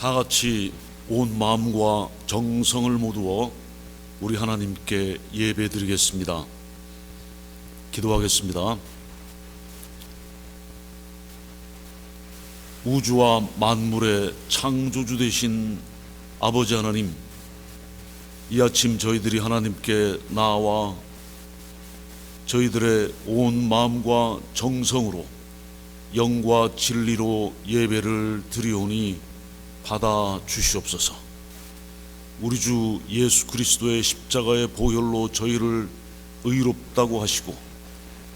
다 같이 온 마음과 정성을 모두어 우리 하나님께 예배드리겠습니다. 기도하겠습니다. 우주와 만물의 창조주 되신 아버지 하나님, 이 아침 저희들이 하나님께 나와 저희들의 온 마음과 정성으로 영과 진리로 예배를 드리오니 받아 주시옵소서. 우리 주 예수 그리스도의 십자가의 보혈로 저희를 의롭다고 하시고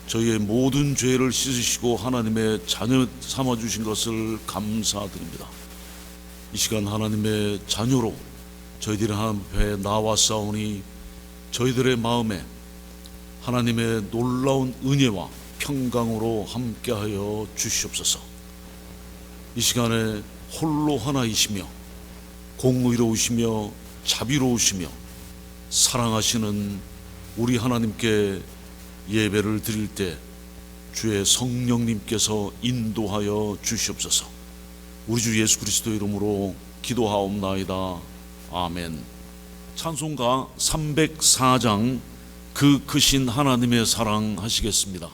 저희의 모든 죄를 씻으시고 하나님의 자녀 삼아주신 것을 감사드립니다. 이 시간 하나님의 자녀로 저희들이 하나님 앞에 나왔사오니 저희들의 마음에 하나님의 놀라운 은혜와 평강으로 함께하여 주시옵소서. 이 시간에 홀로 하나이시며 공의로우시며 자비로우시며 사랑하시는 우리 하나님께 예배를 드릴 때 주의 성령님께서 인도하여 주시옵소서. 우리 주 예수 그리스도 이름으로 기도하옵나이다. 아멘. 찬송가 304장 그 크신 하나님의 사랑 하시겠습니다.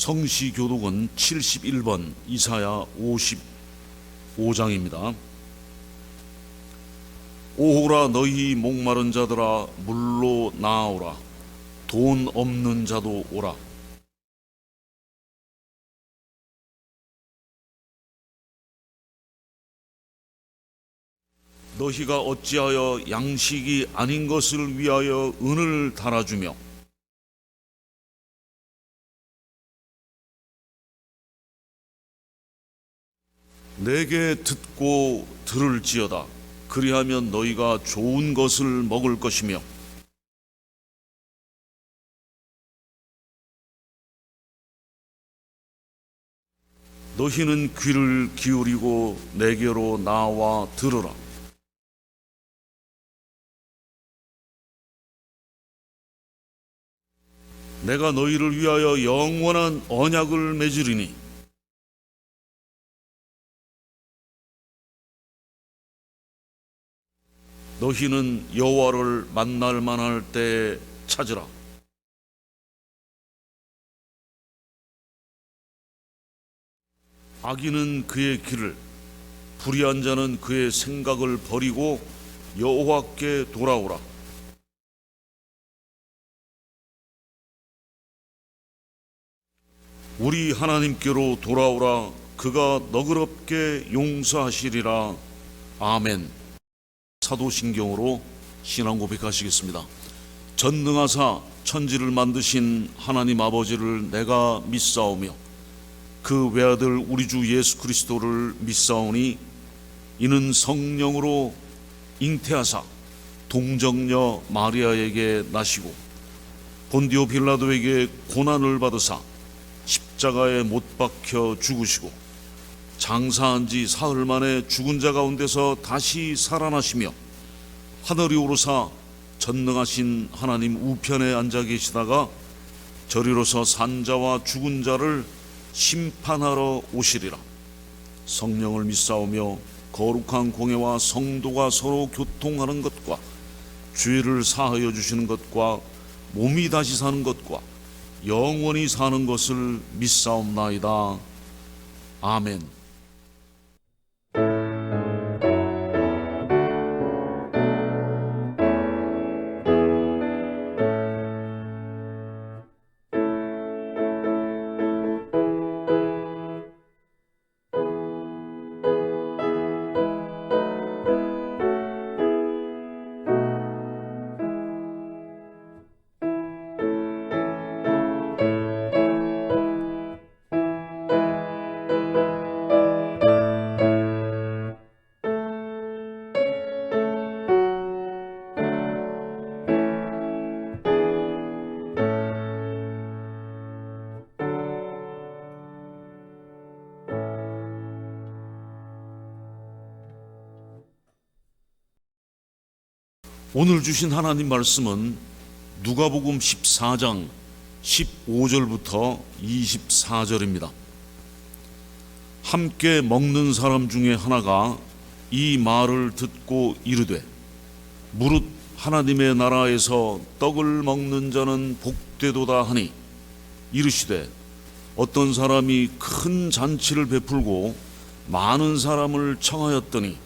성시교독은 71번 이사야 55장입니다. 오호라 너희 목마른 자들아 물로 나아오라. 돈 없는 자도 오라. 너희가 어찌하여 양식이 아닌 것을 위하여 은을 달아주며 내게 듣고 들을지어다. 그리하면 너희가 좋은 것을 먹을 것이며 너희는 귀를 기울이고 내게로 나와 들으라. 내가 너희를 위하여 영원한 언약을 맺으리니 너희는 여호와를 만날 만할 때에 찾으라. 악인은 그의 길을, 불의한 자는 그의 생각을 버리고 여호와께 돌아오라. 우리 하나님께로 돌아오라. 그가 너그럽게 용서하시리라. 아멘. 사도신경으로 신앙 고백하시겠습니다. 전능하사 천지를 만드신 하나님 아버지를 내가 믿사오며 그 외아들 우리 주 예수 그리스도를 믿사오니 이는 성령으로 잉태하사 동정녀 마리아에게 나시고 본디오 빌라도에게 고난을 받으사 십자가에 못 박혀 죽으시고 장사한 지 사흘 만에 죽은 자 가운데서 다시 살아나시며 하늘이 오르사 전능하신 하나님 우편에 앉아 계시다가 저리로서 산자와 죽은 자를 심판하러 오시리라. 성령을 믿사오며 거룩한 공회와 성도가 서로 교통하는 것과 죄를 사하여 주시는 것과 몸이 다시 사는 것과 영원히 사는 것을 믿사옵나이다. 아멘. 오늘 주신 하나님 말씀은 누가복음 14장 15절부터 24절입니다. 함께 먹는 사람 중에 하나가 이 말을 듣고 이르되 무릇 하나님의 나라에서 떡을 먹는 자는 복되도다 하니 이르시되 어떤 사람이 큰 잔치를 베풀고 많은 사람을 청하였더니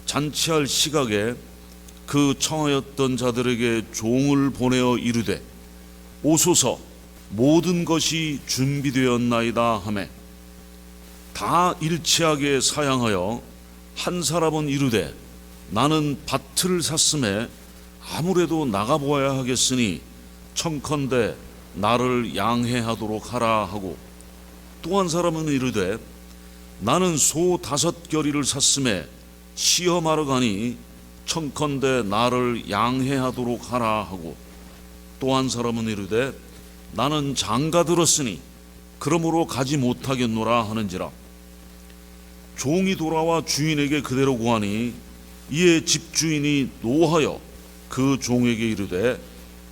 잔치할 시각에 그 청하였던 자들에게 종을 보내어 이르되 오소서 모든 것이 준비되었나이다 하매 다 일치하게 사양하여 한 사람은 이르되 나는 밭을 샀음에 아무래도 나가보아야 하겠으니 청컨대 나를 양해하도록 하라 하고 또 한 사람은 이르되 나는 소 5겨리를 샀음에 시험하러 가니 청컨대 나를 양해하도록 하라 하고 또 한 사람은 이르되 나는 장가 들었으니 그러므로 가지 못하겠노라 하는지라. 종이 돌아와 주인에게 그대로 구하니 이에 집주인이 노하여 그 종에게 이르되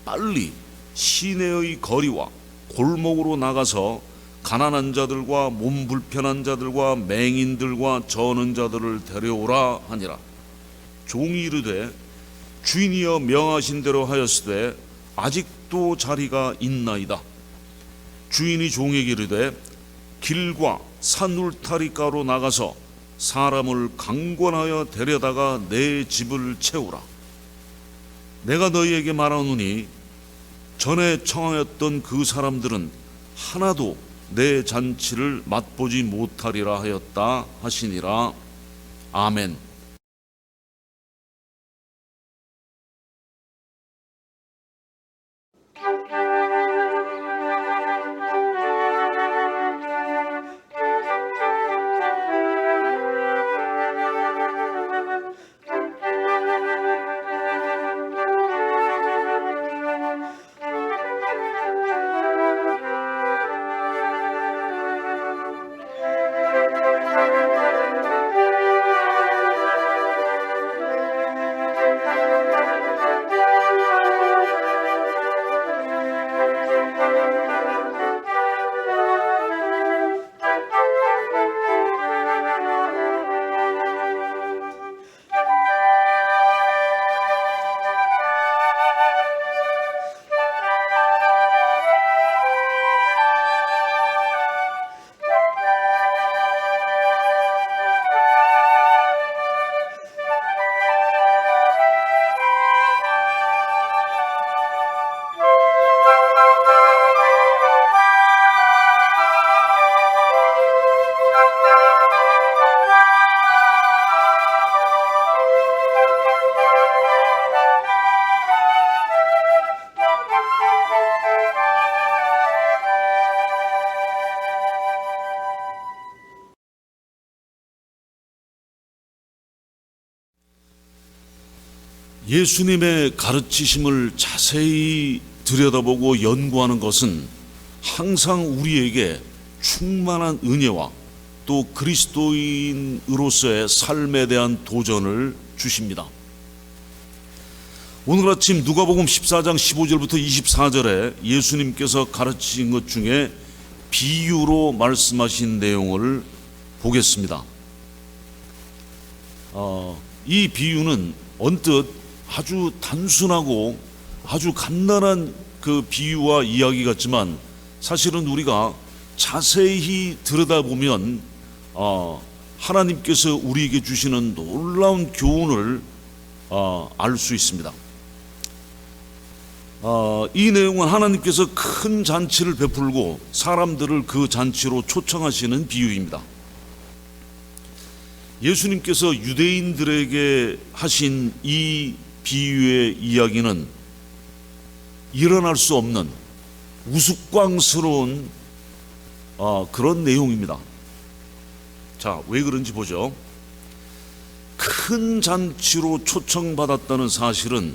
빨리 시내의 거리와 골목으로 나가서 가난한 자들과 몸 불편한 자들과 맹인들과 저는 자들을 데려오라 하니라. 종이 이르되 주인이여 명하신 대로 하였으되 아직도 자리가 있나이다. 주인이 종에게 이르되 길과 산 울타리가로 나가서 사람을 강권하여 데려다가 내 집을 채우라. 내가 너희에게 말하노니 전에 청하였던 그 사람들은 하나도 내 잔치를 맛보지 못하리라 하였다 하시니라. 아멘. 예수님의 가르치심을 자세히 들여다보고 연구하는 것은 항상 우리에게 충만한 은혜와 또 그리스도인으로서의 삶에 대한 도전을 주십니다. 오늘 아침 누가복음 14장 15절부터 24절에 예수님께서 가르치신 것 중에 비유로 말씀하신 내용을 보겠습니다. 이 비유는 언뜻 아주 단순하고 아주 간단한 그 비유와 이야기 같지만 사실은 우리가 자세히 들여다보면 하나님께서 우리에게 주시는 놀라운 교훈을 알 수 있습니다. 이 내용은 하나님께서 큰 잔치를 베풀고 사람들을 그 잔치로 초청하시는 비유입니다. 예수님께서 유대인들에게 하신 이 비유의 이야기는 일어날 수 없는 우스꽝스러운 그런 내용입니다. 자, 왜 그런지 보죠. 큰 잔치로 초청받았다는 사실은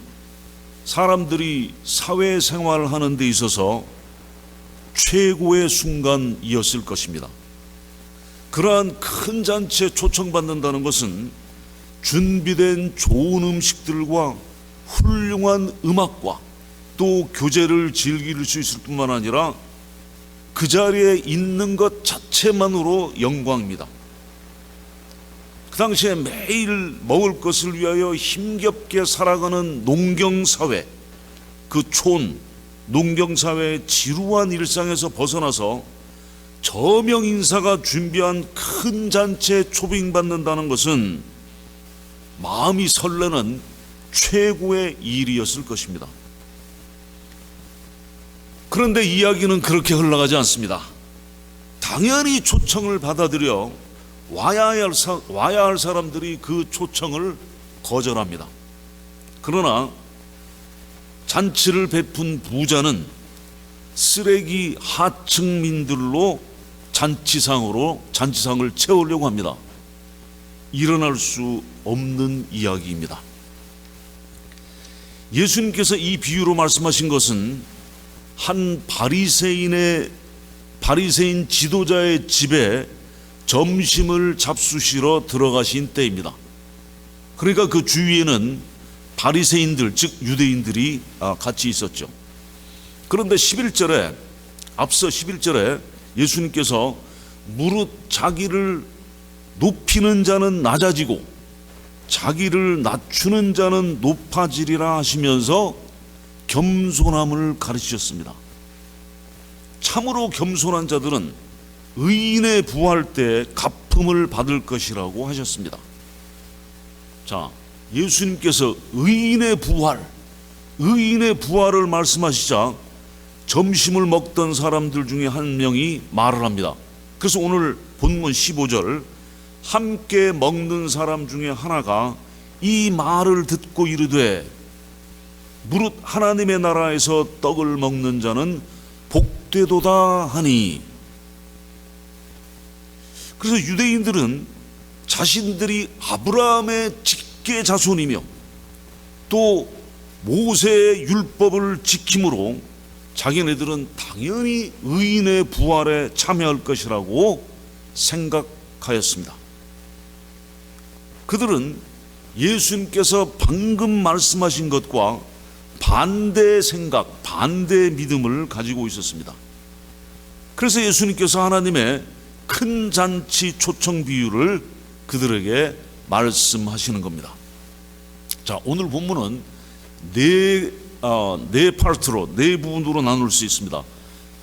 사람들이 사회생활을 하는 데 있어서 최고의 순간이었을 것입니다. 그러한 큰 잔치에 초청받는다는 것은 준비된 좋은 음식들과 훌륭한 음악과 또 교제를 즐길 수 있을 뿐만 아니라 그 자리에 있는 것 자체만으로 영광입니다. 그 당시에 매일 먹을 것을 위하여 힘겹게 살아가는 농경사회, 그 농경사회의 지루한 일상에서 벗어나서 저명 인사가 준비한 큰 잔치에 초빙받는다는 것은 마음이 설레는 최고의 일이었을 것입니다. 그런데 이야기는 그렇게 흘러가지 않습니다. 당연히 초청을 받아들여 와야 할 사람들이 그 초청을 거절합니다. 그러나 잔치를 베푼 부자는 쓰레기 하층민들로 잔치상을 채우려고 합니다. 일어날 수 없는 이야기입니다. 예수님께서 이 비유로 말씀하신 것은 한 바리새인 지도자의 집에 점심을 잡수시러 들어가신 때입니다. 그러니까 그 주위에는 바리새인들, 즉 유대인들이 같이 있었죠. 그런데 앞서 11절에 예수님께서 무릇 자기를 높이는 자는 낮아지고 자기를 낮추는 자는 높아지리라 하시면서 겸손함을 가르치셨습니다. 참으로 겸손한 자들은 의인의 부활 때 갚음을 받을 것이라고 하셨습니다. 자, 예수님께서 의인의 부활을 말씀하시자 점심을 먹던 사람들 중에 한 명이 말을 합니다. 그래서 오늘 본문 15절, 함께 먹는 사람 중에 하나가 이 말을 듣고 이르되 무릇 하나님의 나라에서 떡을 먹는 자는 복되도다 하니. 그래서 유대인들은 자신들이 아브라함의 직계 자손이며 또 모세의 율법을 지킴으로 자기네들은 당연히 의인의 부활에 참여할 것이라고 생각하였습니다. 그들은 예수님께서 방금 말씀하신 것과 반대의 생각, 반대의 믿음을 가지고 있었습니다. 그래서 예수님께서 하나님의 큰 잔치 초청 비유를 그들에게 말씀하시는 겁니다. 자, 오늘 본문은 네 부분으로 나눌 수 있습니다.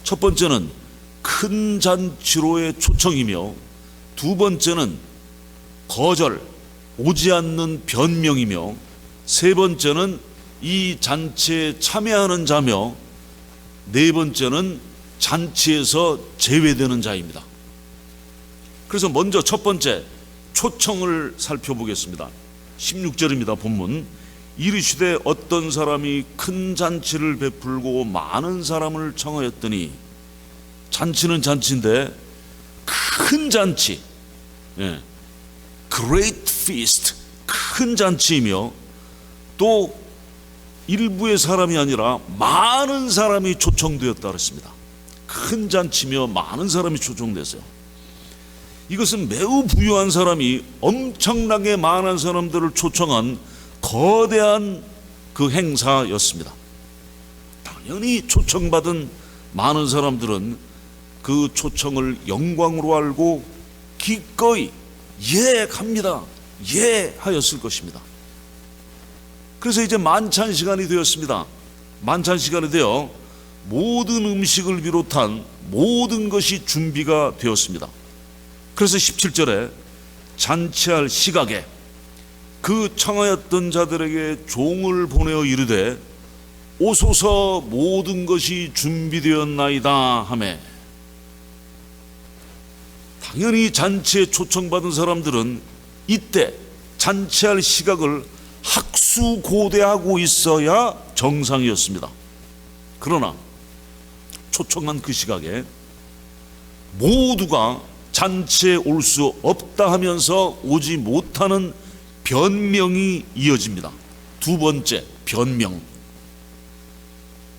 첫 번째는 큰 잔치로의 초청이며, 두 번째는 거절, 오지 않는 변명이며, 세 번째는 이 잔치에 참여하는 자며, 네 번째는 잔치에서 제외되는 자입니다. 그래서 먼저 첫 번째 초청을 살펴보겠습니다. 16절입니다. 본문. 이르시되 어떤 사람이 큰 잔치를 베풀고 많은 사람을 청하였더니, 잔치는 잔치인데 큰 잔치, Great Feast, 큰 잔치이며 또 일부의 사람이 아니라 많은 사람이 초청되었다 그랬습니다. 큰 잔치며 많은 사람이 초청됐어요. 이것은 매우 부유한 사람이 엄청나게 많은 사람들을 초청한 거대한 그 행사였습니다. 당연히 초청받은 많은 사람들은 그 초청을 영광으로 알고 기꺼이 예 갑니다 예 하였을 것입니다. 그래서 이제 만찬 시간이 되었습니다. 만찬 시간이 되어 모든 음식을 비롯한 모든 것이 준비가 되었습니다. 그래서 17절에 잔치할 시각에 그 청하였던 자들에게 종을 보내어 이르되 오소서 모든 것이 준비되었나이다 하매, 당연히 잔치에 초청받은 사람들은 이때 잔치할 시각을 학수고대하고 있어야 정상이었습니다. 그러나 초청한 그 시각에 모두가 잔치에 올 수 없다 하면서 오지 못하는 변명이 이어집니다. 두 번째, 변명.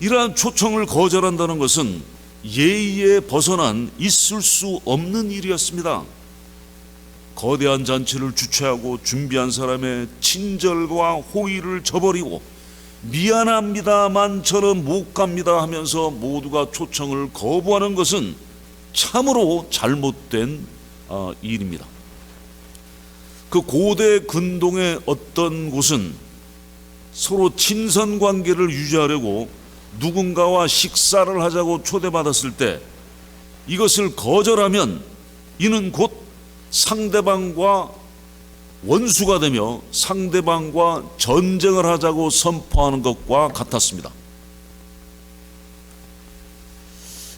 이러한 초청을 거절한다는 것은 예의에 벗어난 있을 수 없는 일이었습니다. 거대한 잔치를 주최하고 준비한 사람의 친절과 호의를 저버리고 미안합니다만 저는 못 갑니다 하면서 모두가 초청을 거부하는 것은 참으로 잘못된 일입니다. 그 고대 근동의 어떤 곳은 서로 친선 관계를 유지하려고 누군가와 식사를 하자고 초대받았을 때 이것을 거절하면 이는 곧 상대방과 원수가 되며 상대방과 전쟁을 하자고 선포하는 것과 같았습니다.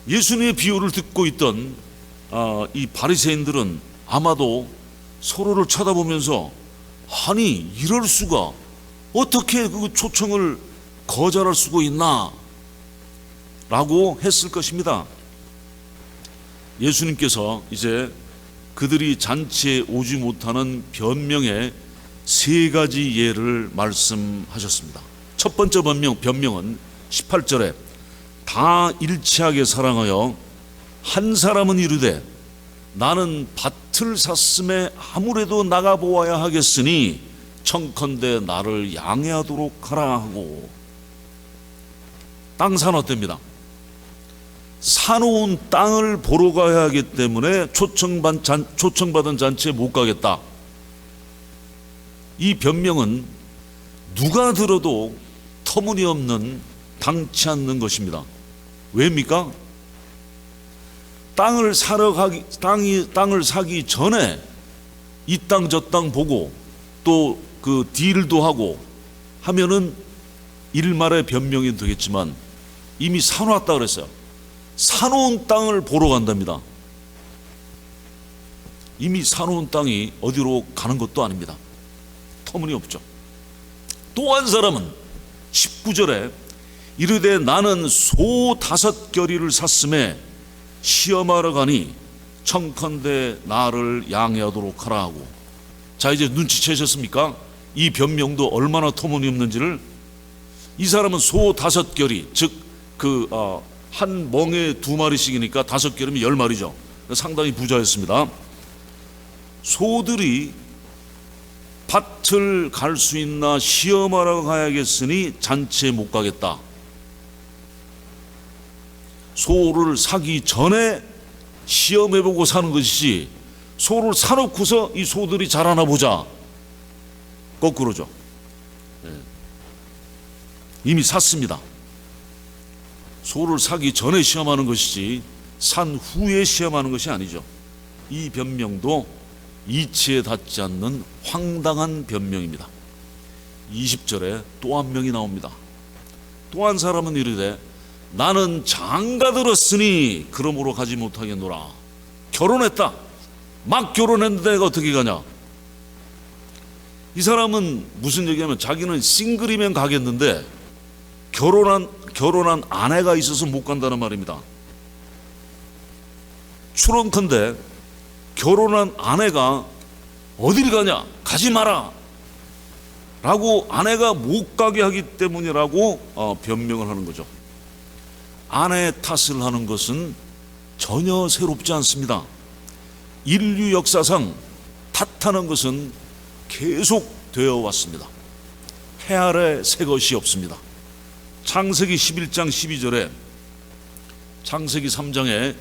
예수님의 비유를 듣고 있던 이 바리새인들은 아마도 서로를 쳐다보면서 아니 이럴 수가, 어떻게 그 초청을 거절할 수가 있나 라고 했을 것입니다. 예수님께서 이제 그들이 잔치에 오지 못하는 변명의 세 가지 예를 말씀하셨습니다. 첫 번째 변명은 18절에 다 일치하게 사랑하여 한 사람은 이르되 나는 밭을 샀음에 아무래도 나가보아야 하겠으니 청컨대 나를 양해하도록 하라 하고, 땅 사놨답니다. 사놓은 땅을 보러 가야 하기 때문에 초청받은 잔치에 못 가겠다. 이 변명은 누가 들어도 터무니없는 당치 않는 것입니다. 왜입니까? 땅을 사기 전에 이 땅 저 땅 보고 또 그 딜도 하고 하면은 일말의 변명이 되겠지만 이미 사놨다 그랬어요. 사놓은 땅을 보러 간답니다. 이미 사놓은 땅이 어디로 가는 것도 아닙니다. 터무니없죠. 또 한 사람은 19절에 이르되 나는 소 5겨리를 샀음에 시험하러 가니 청컨대 나를 양해하도록 하라 하고. 자, 이제 눈치채셨습니까? 이 변명도 얼마나 터무니없는지를. 이 사람은 소 5겨리, 즉 한 멍에 2마리씩이니까 5겨리면 10마리죠. 상당히 부자였습니다. 소들이 밭을 갈 수 있나 시험하러 가야겠으니 잔치에 못 가겠다. 소를 사기 전에 시험해보고 사는 것이지, 소를 사놓고서 이 소들이 자라나 보자, 거꾸로죠. 이미 샀습니다. 소를 사기 전에 시험하는 것이지 산 후에 시험하는 것이 아니죠. 이 변명도 이치에 닿지 않는 황당한 변명입니다. 20절에 또 한 명이 나옵니다. 또 한 사람은 이르되 나는 장가들었으니 그러므로 가지 못하겠노라. 결혼했다. 막 결혼했는데 내가 어떻게 가냐. 이 사람은 무슨 얘기냐면 자기는 싱글이면 가겠는데 결혼한 아내가 있어서 못 간다는 말입니다. 추론컨대 결혼한 아내가 어디를 가냐, 가지 마라, 라고 아내가 못 가게 하기 때문이라고 변명을 하는 거죠. 아내 탓을 하는 것은 전혀 새롭지 않습니다. 인류 역사상 탓하는 것은 계속 되어 왔습니다. 해 아래 새 것이 없습니다. 창세기 11장 12절에 창세기 3장에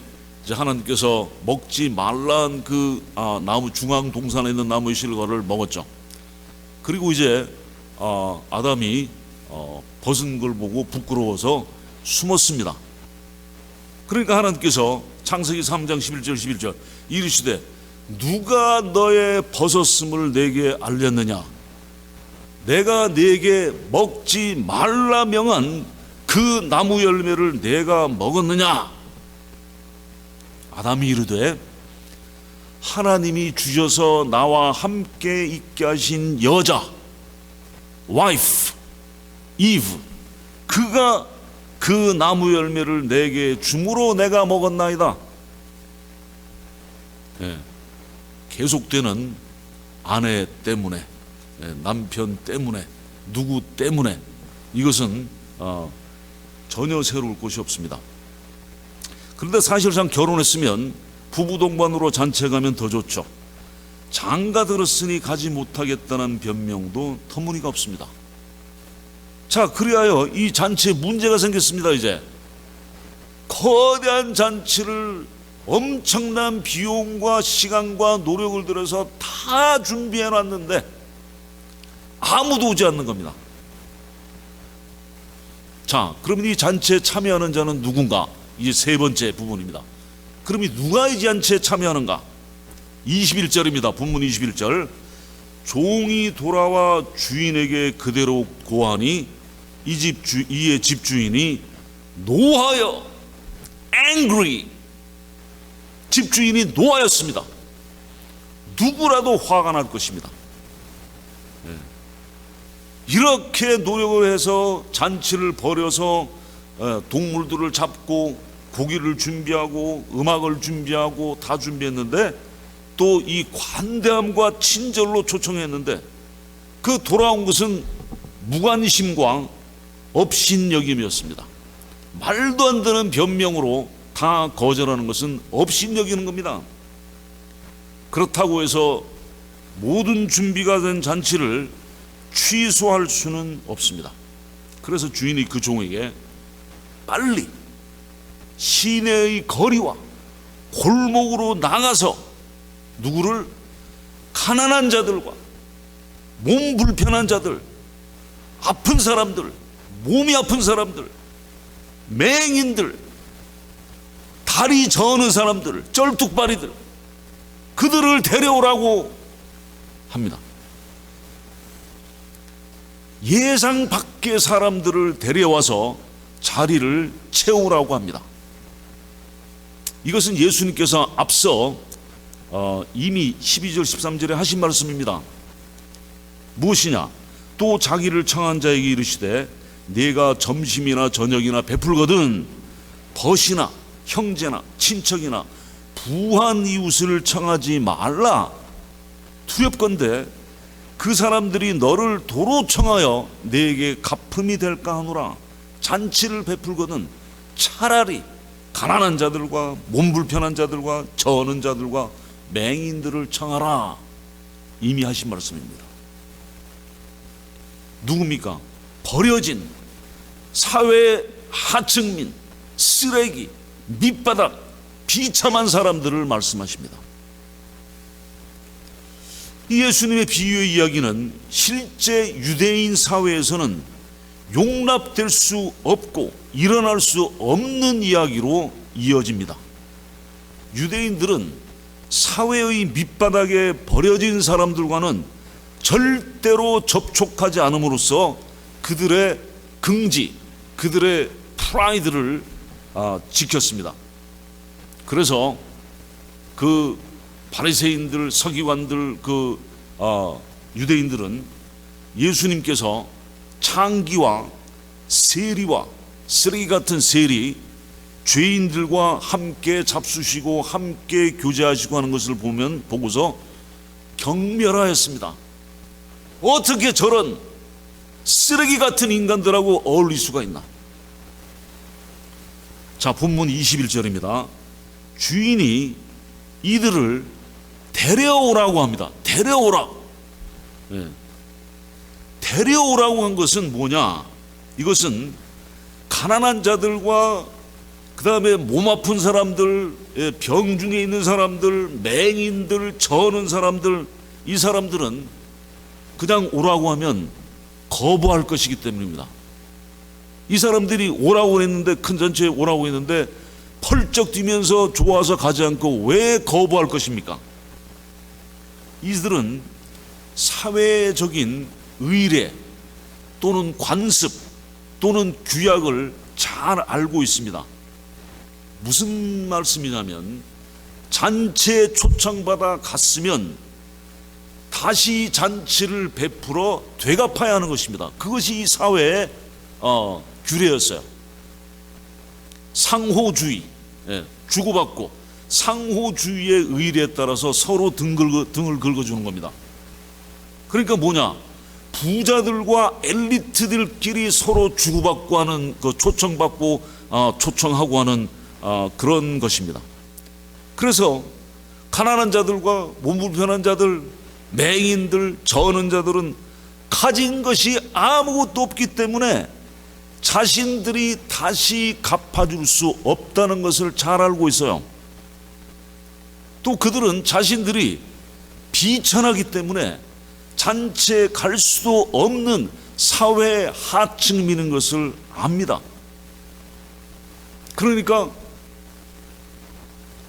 이제 하나님께서 먹지 말란 그 나무, 중앙 동산에 있는 나무의 실과를 먹었죠. 그리고 이제 아담이 벗은 걸 보고 부끄러워서 숨었습니다. 그러니까 하나님께서 창세기 3장 11절 이르시되 누가 너의 벗었음을 내게 알렸느냐? 내가 네게 먹지 말라 명한 그 나무 열매를 내가 먹었느냐? 아담이 이르되 하나님이 주셔서 나와 함께 있게 하신 여자, 와이프, 이브, 그가 그 나무 열매를 내게 주므로 내가 먹었나이다. 계속되는 아내 때문에, 남편 때문에, 누구 때문에, 이것은 전혀 새로울 것이 없습니다. 그런데 사실상 결혼했으면 부부 동반으로 잔치 가면 더 좋죠. 장가 들었으니 가지 못하겠다는 변명도 터무니가 없습니다. 자, 그리하여 이 잔치에 문제가 생겼습니다. 이제 거대한 잔치를 엄청난 비용과 시간과 노력을 들여서 다 준비해 놨는데 아무도 오지 않는 겁니다. 자, 그러면 이 잔치에 참여하는 자는 누군가? 이제 세 번째 부분입니다. 그럼 누가 이 잔치에 참여하는가? 21절입니다. 본문 21절. 종이 돌아와 주인에게 그대로 고하니 이의 집주인이 노하여, angry, 집주인이 노하였습니다. 누구라도 화가 날 것입니다. 이렇게 노력을 해서 잔치를 벌여서 동물들을 잡고 고기를 준비하고 음악을 준비하고 다 준비했는데 또 이 관대함과 친절로 초청했는데 그 돌아온 것은 무관심과 업신여김이었습니다. 말도 안 되는 변명으로 다 거절하는 것은 업신여기는 겁니다. 그렇다고 해서 모든 준비가 된 잔치를 취소할 수는 없습니다. 그래서 주인이 그 종에게 빨리 시내의 거리와 골목으로 나가서 누구를? 가난한 자들과 몸 불편한 자들, 아픈 사람들, 몸이 아픈 사람들, 맹인들, 다리 저는 사람들, 쩔뚝바리들, 그들을 데려오라고 합니다. 예상 밖의 사람들을 데려와서 자리를 채우라고 합니다. 이것은 예수님께서 앞서 이미 12절 13절에 하신 말씀입니다. 무엇이냐? 또 자기를 청한 자에게 이르시되 네가 점심이나 저녁이나 베풀거든 벗이나 형제나 친척이나 부한 이웃을 청하지 말라. 두렵건대 그 사람들이 너를 도로 청하여 네게 갚음이 될까 하노라. 잔치를 베풀거든 차라리 가난한 자들과 몸 불편한 자들과 저는 자들과 맹인들을 청하라. 이미 하신 말씀입니다. 누굽니까? 버려진 사회의 하층민, 쓰레기, 밑바닥, 비참한 사람들을 말씀하십니다. 이 예수님의 비유의 이야기는 실제 유대인 사회에서는 용납될 수 없고 일어날 수 없는 이야기로 이어집니다. 유대인들은 사회의 밑바닥에 버려진 사람들과는 절대로 접촉하지 않음으로써 그들의 긍지, 그들의 프라이드를 지켰습니다. 그래서 그 바리새인들, 서기관들, 유대인들은 예수님께서 창기와 세리와 쓰레기 같은 세리, 죄인들과 함께 잡수시고 함께 교제하시고 하는 것을 보고서 경멸하였습니다. 어떻게 저런 쓰레기 같은 인간들하고 어울릴 수가 있나? 자, 본문 21절입니다. 주인이 이들을 데려오라고 합니다. 데려오라. 예. 데려오라고 한 것은 뭐냐? 이것은 가난한 자들과 그 다음에 몸 아픈 사람들, 병 중에 있는 사람들, 맹인들, 저는 사람들, 이 사람들은 그냥 오라고 하면 거부할 것이기 때문입니다. 이 사람들이 오라고 했는데, 큰 잔치에 오라고 했는데 펄쩍 뛰면서 좋아서 가지 않고 왜 거부할 것입니까? 이들은 사회적인 의례 또는 관습 또는 규약을 잘 알고 있습니다. 무슨 말씀이냐면, 잔치에 초청받아 갔으면 다시 잔치를 베풀어 되갚아야 하는 것입니다. 그것이 이 사회의 규례였어요. 상호주의, 주고받고 상호주의의 의례에 따라서 서로 등을 긁어주는 겁니다. 그러니까 뭐냐? 부자들과 엘리트들끼리 서로 주고받고 하는, 그 초청받고 초청하고 하는 그런 것입니다. 그래서 가난한 자들과 몸 불편한 자들, 맹인들, 저는 자들은 가진 것이 아무것도 없기 때문에 자신들이 다시 갚아줄 수 없다는 것을 잘 알고 있어요. 또 그들은 자신들이 비천하기 때문에 잔치에 갈 수도 없는 사회 하층민인 것을 압니다. 그러니까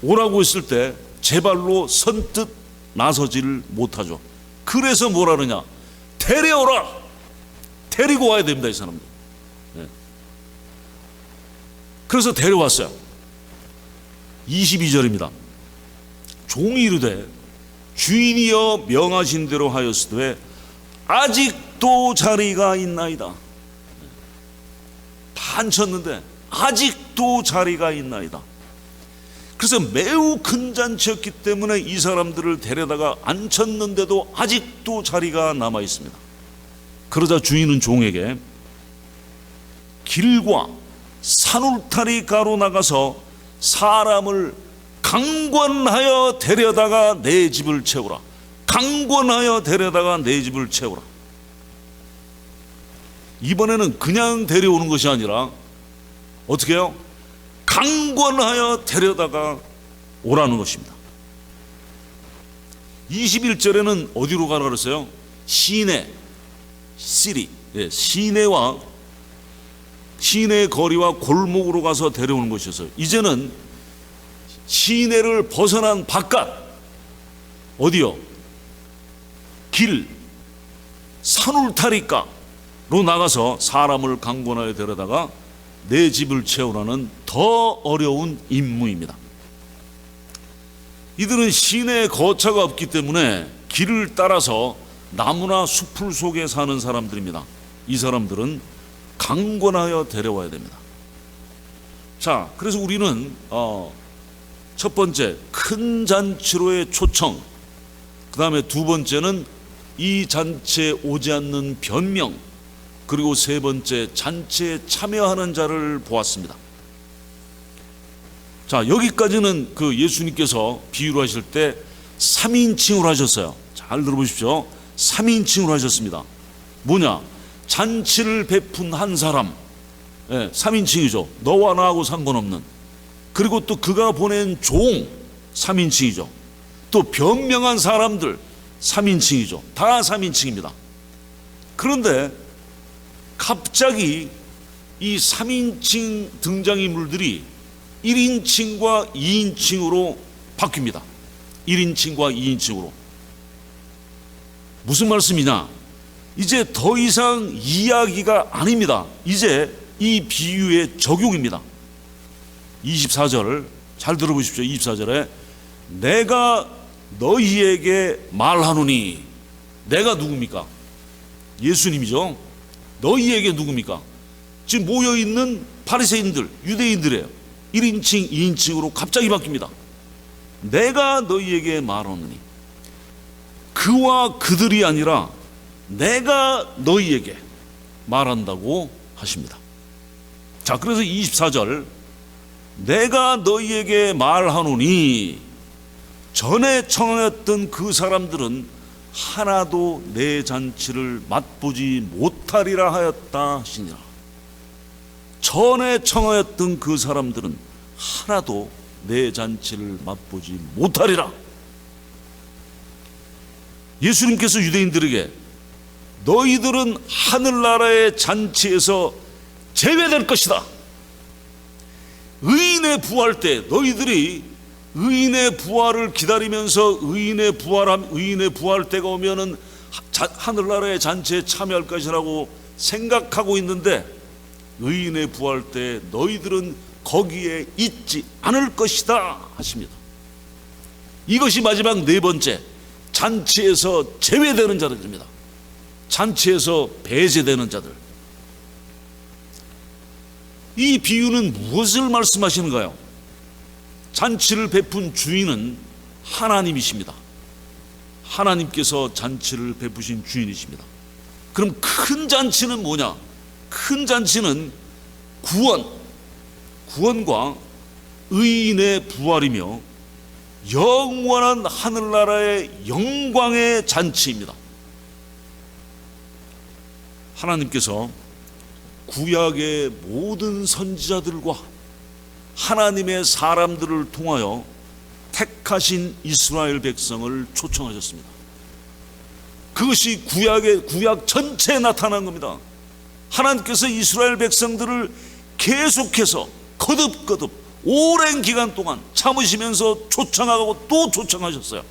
오라고 했을 때 제발로 선뜻 나서지를 못하죠. 그래서 뭐라느냐? 데려오라! 데리고 와야 됩니다, 이 사람들. 그래서 데려왔어요. 22절입니다. 종이 이르되 주인이여 명하신 대로 하였으되 아직도 자리가 있나이다. 다 앉혔는데 아직도 자리가 있나이다. 그래서 매우 큰 잔치였기 때문에 이 사람들을 데려다가 앉혔는데도 아직도 자리가 남아 있습니다. 그러자 주인은 종에게 길과 산울타리 가로 나가서 사람을 강권하여 데려다가 내 집을 채우라. 강권하여 데려다가 내 집을 채우라. 이번에는 그냥 데려오는 것이 아니라 어떻게 해요? 강권하여 데려다가 오라는 것입니다. 21절에는 어디로 가라 그랬어요? 시내, 시리, 시내 거리와 골목으로 가서 데려오는 것이었어요. 이제는 시내를 벗어난 바깥, 어디요? 길, 산울타리가로 나가서 사람을 강권하여 데려다가 내 집을 채우라는 더 어려운 임무입니다. 이들은 시내에 거처가 없기 때문에 길을 따라서 나무나 숲풀 속에 사는 사람들입니다. 이 사람들은 강권하여 데려와야 됩니다. 자, 그래서 우리는 첫 번째 큰 잔치로의 초청, 그 다음에 두 번째는 이 잔치에 오지 않는 변명, 그리고 세 번째 잔치에 참여하는 자를 보았습니다. 자, 여기까지는 그 예수님께서 비유를 하실 때 3인칭으로 하셨어요. 잘 들어보십시오. 3인칭으로 하셨습니다. 뭐냐? 잔치를 베푼 한 사람, 3인칭이죠. 너와 나하고 상관없는. 그리고 또 그가 보낸 종, 3인칭이죠. 또 변명한 사람들, 3인칭이죠. 다 3인칭입니다. 그런데 갑자기 이 3인칭 등장인물들이 1인칭과 2인칭으로 바뀝니다. 1인칭과 2인칭으로. 무슨 말씀이냐? 이제 더 이상 이야기가 아닙니다. 이제 이 비유의 적용입니다. 24절 잘 들어보십시오. 24절에 내가 너희에게 말하노니, 내가 누굽니까? 예수님이죠. 너희에게 누굽니까? 지금 모여있는 바리새인들, 유대인들이에요. 1인칭, 2인칭으로 갑자기 바뀝니다. 내가 너희에게 말하노니, 그와 그들이 아니라 내가 너희에게, 말한다고 하십니다. 자, 그래서 24절, 내가 너희에게 말하노니 전에 청하였던 그 사람들은 하나도 내 잔치를 맛보지 못하리라 하였다 하시니라. 전에 청하였던 그 사람들은 하나도 내 잔치를 맛보지 못하리라. 예수님께서 유대인들에게 너희들은 하늘나라의 잔치에서 제외될 것이다. 의인의 부활 때 너희들이 의인의 부활을 기다리면서 의인의 부활 때가 오면은 하늘나라의 잔치에 참여할 것이라고 생각하고 있는데, 의인의 부활 때 너희들은 거기에 있지 않을 것이다 하십니다. 이것이 마지막 네 번째, 잔치에서 제외되는 자들입니다. 잔치에서 배제되는 자들. 이 비유는 무엇을 말씀하시는가요? 잔치를 베푼 주인은 하나님이십니다. 하나님께서 잔치를 베푸신 주인이십니다. 그럼 큰 잔치는 뭐냐? 큰 잔치는 구원과 의인의 부활이며 영원한 하늘나라의 영광의 잔치입니다. 하나님께서 구약의 모든 선지자들과 하나님의 사람들을 통하여 택하신 이스라엘 백성을 초청하셨습니다. 그것이 구약 전체에 나타난 겁니다. 하나님께서 이스라엘 백성들을 계속해서 거듭 오랜 기간 동안 참으시면서 초청하고 또 초청하셨어요.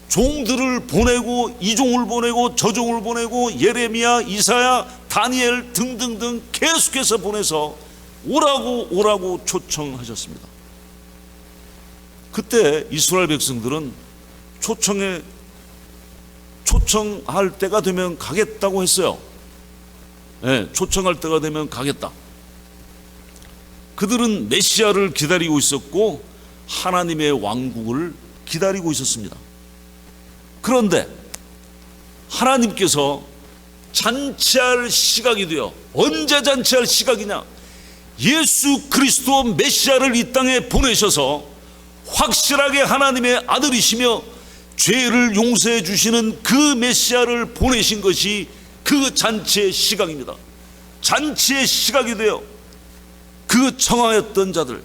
종들을 보내고 이종을 보내고 저종을 보내고 예레미야, 이사야, 다니엘 등등등 계속해서 보내서 오라고 초청하셨습니다. 그때 이스라엘 백성들은 초청할 때가 되면 가겠다고 했어요. 네, 초청할 때가 되면 가겠다. 그들은 메시아를 기다리고 있었고 하나님의 왕국을 기다리고 있었습니다. 그런데 하나님께서 잔치할 시각이 되어, 언제 잔치할 시각이냐? 예수 그리스도 메시아를 이 땅에 보내셔서 확실하게 하나님의 아들이시며 죄를 용서해 주시는 그 메시아를 보내신 것이 그 잔치의 시각입니다. 잔치의 시각이 되어 그 청하였던 자들,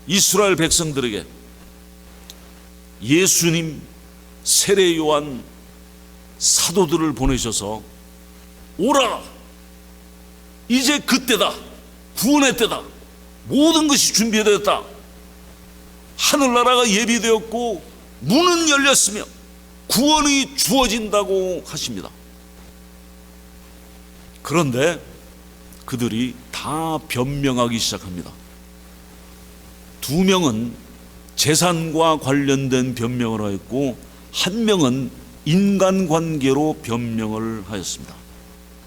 이스라엘 백성들에게 예수님, 세례 요한, 사도들을 보내셔서 오라, 이제 그때다, 구원의 때다, 모든 것이 준비되었다, 하늘나라가 예비되었고 문은 열렸으며 구원이 주어진다고 하십니다. 그런데 그들이 다 변명하기 시작합니다. 두 명은 재산과 관련된 변명을 하였고 한 명은 인간관계로 변명을 하였습니다.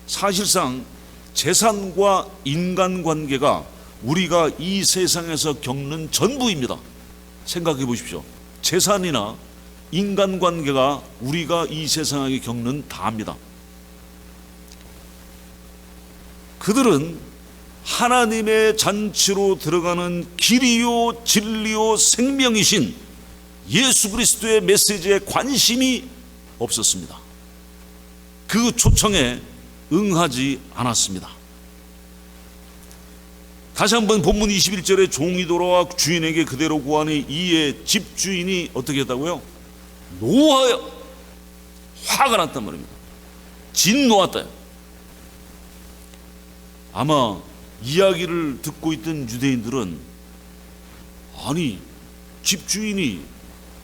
사실상 재산과 인간관계가 우리가 이 세상에서 겪는 전부입니다. 생각해 보십시오. 재산이나 인간관계가 우리가 이 세상에 겪는 다입니다. 그들은 하나님의 잔치로 들어가는 길이요 진리요 생명이신 예수 그리스도의 메시지에 관심이 없었습니다. 그 초청에 응하지 않았습니다. 다시 한번 본문 21절에 종이 돌아와 주인에게 그대로 구하니 이에 집주인이 어떻게 했다고요? 노하여, 화가 났단 말입니다. 진노했다. 아마 이야기를 듣고 있던 유대인들은, 아니 집주인이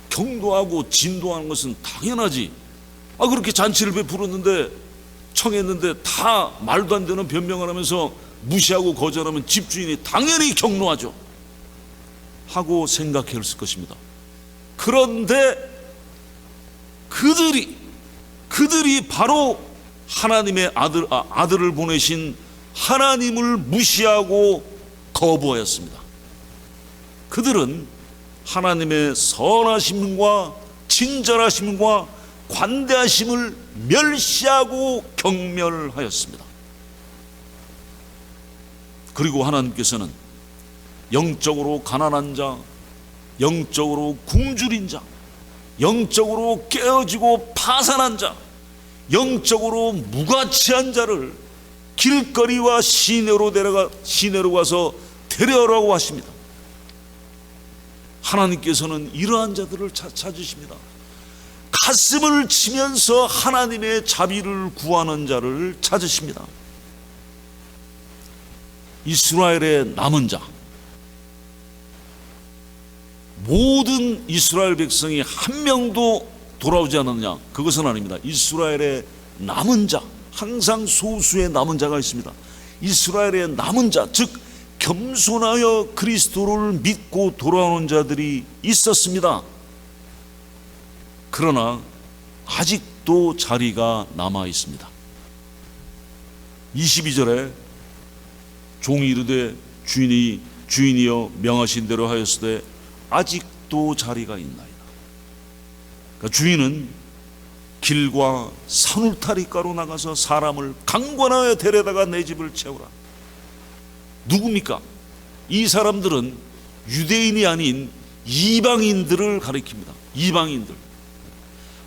경도하고 진도하는 것은 당연하지, 그렇게 잔치를 베풀었는데 청했는데 다 말도 안 되는 변명을 하면서 무시하고 거절하면 집주인이 당연히 경노하죠 하고 생각했을 것입니다. 그런데 그들이 바로 하나님의 아들을 보내신 하나님을 무시하고 거부하였습니다. 그들은 하나님의 선하심과 친절하심과 관대하심을 멸시하고 경멸하였습니다. 그리고 하나님께서는 영적으로 가난한 자, 영적으로 굶주린 자, 영적으로 깨어지고 파산한 자, 영적으로 무가치한 자를 길거리와 시내로 가서 데려오라고 하십니다. 하나님께서는 이러한 자들을 찾으십니다. 가슴을 치면서 하나님의 자비를 구하는 자를 찾으십니다. 이스라엘의 남은 자, 모든 이스라엘 백성이 한 명도 돌아오지 않았느냐? 그것은 아닙니다. 이스라엘의 남은 자, 항상 소수의 남은 자가 있습니다. 이스라엘의 남은 자, 즉 겸손하여 그리스도를 믿고 돌아오는 자들이 있었습니다. 그러나 아직도 자리가 남아 있습니다. 22절에 종이 이르되 주인이여 명하신 대로 하였으되 아직도 자리가 있나이다. 그러니까 주인은 길과 산울타리가로 나가서 사람을 강권하여 데려다가 내 집을 채우라. 누굽니까? 이 사람들은 유대인이 아닌 이방인들을 가리킵니다. 이방인들.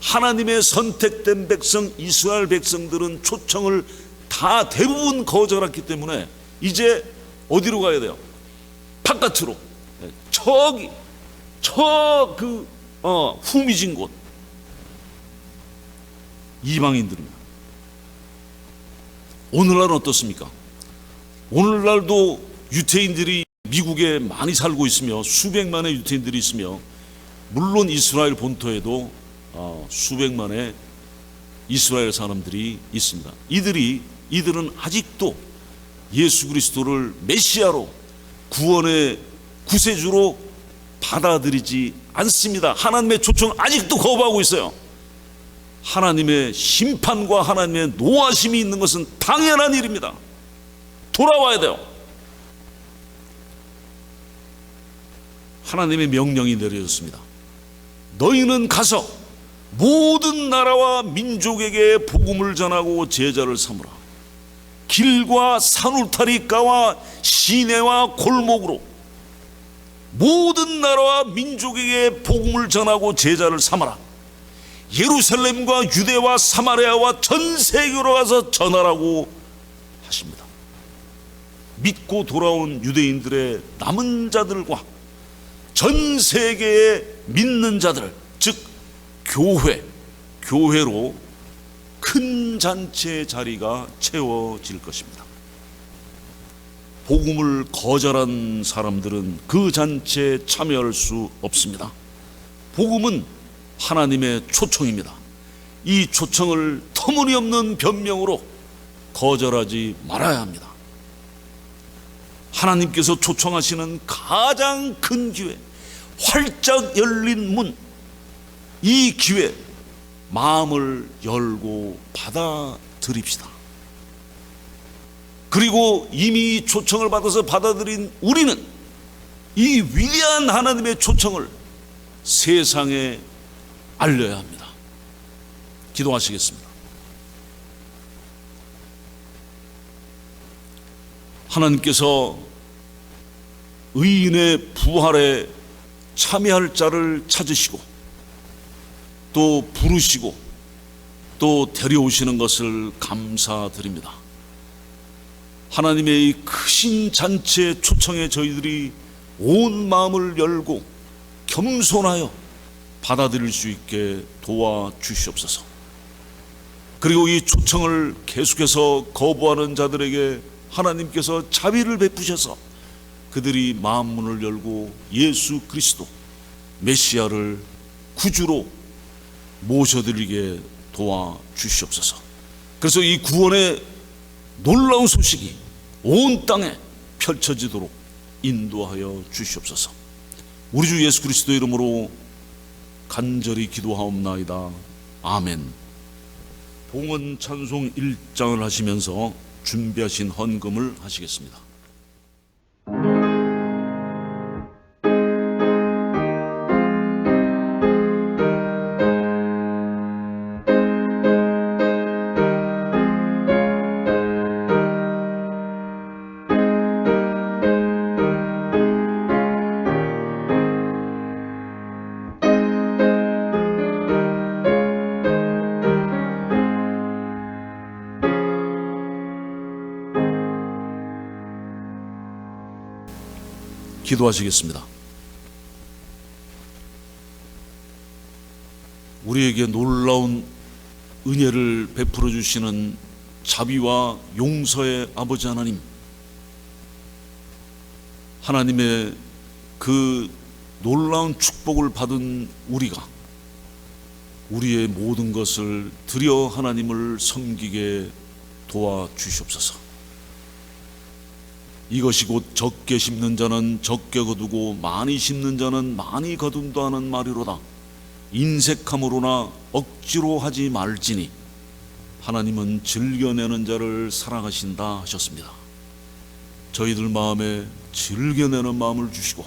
하나님의 선택된 백성 이스라엘 백성들은 초청을 다 대부분 거절했기 때문에 이제 어디로 가야 돼요? 바깥으로. 저기 후미진 곳. 이방인들입니다. 오늘날은 어떻습니까? 오늘날도 유태인들이 미국에 많이 살고 있으며 수백만의 유태인들이 있으며, 물론 이스라엘 본토에도 수백만의 이스라엘 사람들이 있습니다. 이들은 아직도 예수 그리스도를 메시아로, 구원의 구세주로 받아들이지 않습니다. 하나님의 초청 아직도 거부하고 있어요. 하나님의 심판과 하나님의 노하심이 있는 것은 당연한 일입니다. 돌아와야 돼요. 하나님의 명령이 내려졌습니다. 너희는 가서 모든 나라와 민족에게 복음을 전하고 제자를 삼으라. 길과 산울타리가와 시내와 골목으로 모든 나라와 민족에게 복음을 전하고 제자를 삼아라. 예루살렘과 유대와 사마리아와 전 세계로 가서 전하라고 하십니다. 믿고 돌아온 유대인들의 남은 자들과 전 세계의 믿는 자들, 즉 교회로 큰 잔치의 자리가 채워질 것입니다. 복음을 거절한 사람들은 그 잔치에 참여할 수 없습니다. 복음은 하나님의 초청입니다. 이 초청을 터무니없는 변명으로 거절하지 말아야 합니다. 하나님께서 초청하시는 가장 큰 기회, 활짝 열린 문, 이 기회 마음을 열고 받아들입시다. 그리고 이미 초청을 받아서 받아들인 우리는 이 위대한 하나님의 초청을 세상에 알려야 합니다. 기도하시겠습니다. 하나님께서 의인의 부활에 참여할 자를 찾으시고 또 부르시고 또 데려오시는 것을 감사드립니다. 하나님의 이 크신 잔치의 초청에 저희들이 온 마음을 열고 겸손하여 받아들일 수 있게 도와주시옵소서. 그리고 이 초청을 계속해서 거부하는 자들에게 하나님께서 자비를 베푸셔서 그들이 마음문을 열고 예수 그리스도 메시아를 구주로 모셔드리게 도와주시옵소서. 그래서 이 구원의 놀라운 소식이 온 땅에 펼쳐지도록 인도하여 주시옵소서. 우리 주 예수 그리스도 이름으로 간절히 기도하옵나이다. 아멘. 봉헌 찬송 1장을 하시면서 준비하신 헌금을 하시겠습니다. 기도하시겠습니다. 우리에게 놀라운 은혜를 베풀어 주시는 자비와 용서의 아버지 하나님, 하나님의 그 놀라운 축복을 받은 우리가 우리의 모든 것을 드려 하나님을 섬기게 도와주시옵소서. 이것이 곧 적게 심는 자는 적게 거두고 많이 심는 자는 많이 거둔다 하는 말이로다. 인색함으로나 억지로 하지 말지니 하나님은 즐겨내는 자를 사랑하신다 하셨습니다. 저희들 마음에 즐겨내는 마음을 주시고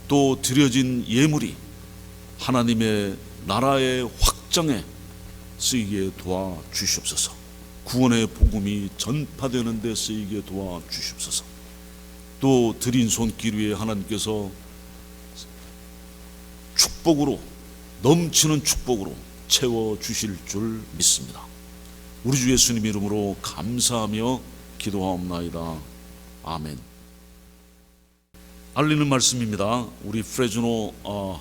또 드려진 예물이 하나님의 나라의 확장에 쓰이게 도와주시옵소서. 구원의 복음이 전파되는 데 쓰이게 도와주시옵소서. 또 드린 손길 위에 하나님께서 축복으로, 넘치는 축복으로 채워주실 줄 믿습니다. 우리 주 예수님 이름으로 감사하며 기도하옵나이다. 아멘. 알리는 말씀입니다. 우리 프레즈노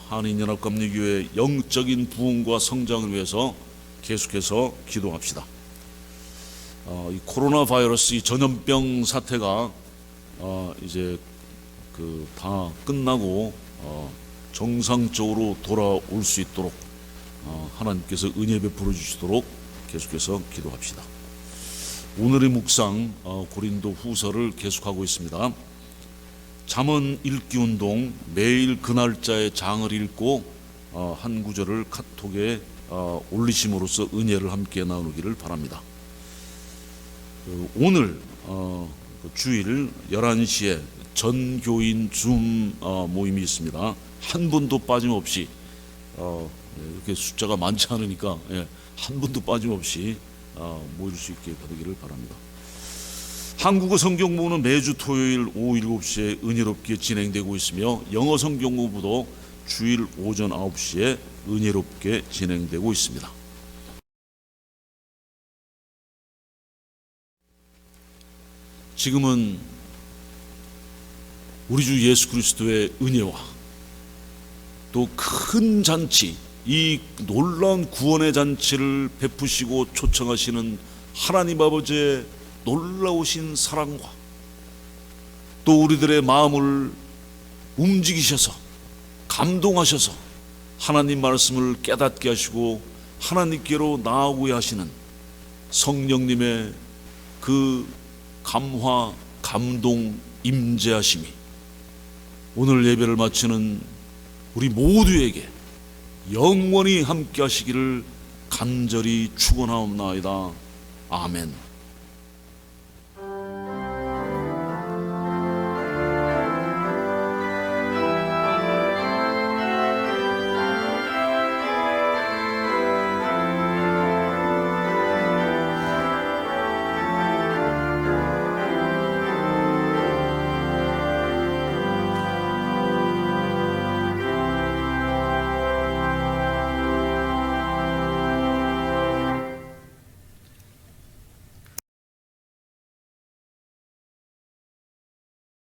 한인연합감리교회 영적인 부흥과 성장을 위해서 계속해서 기도합시다. 이 코로나 바이러스, 이 전염병 사태가 이제 다 끝나고 정상적으로 돌아올 수 있도록 하나님께서 은혜 베풀어 주시도록 계속해서 기도합시다. 오늘의 묵상 고린도 후서를 계속하고 있습니다. 잠언 읽기 운동, 매일 그 날짜의 장을 읽고 한 구절을 카톡에 올리심으로써 은혜를 함께 나누기를 바랍니다. 오늘 주일 11시에 전교인 줌 모임이 있습니다. 한 분도 빠짐없이 이렇게 숫자가 많지 않으니까 한 분도 빠짐없이 모일 수 있게 되기를 바랍니다. 한국어 성경 공부는 매주 토요일 오후 7시에 은혜롭게 진행되고 있으며 영어 성경 공부도 주일 오전 9시에 은혜롭게 진행되고 있습니다. 지금은 우리 주 예수 그리스도의 은혜와 또 큰 잔치, 이 놀라운 구원의 잔치를 베푸시고 초청하시는 하나님 아버지의 놀라우신 사랑과 또 우리들의 마음을 움직이셔서 감동하셔서 하나님 말씀을 깨닫게 하시고 하나님께로 나아오게 하시는 성령님의 그 감화, 감동, 임재하심이 오늘 예배를 마치는 우리 모두에게 영원히 함께 하시기를 간절히 축원하옵나이다. 아멘.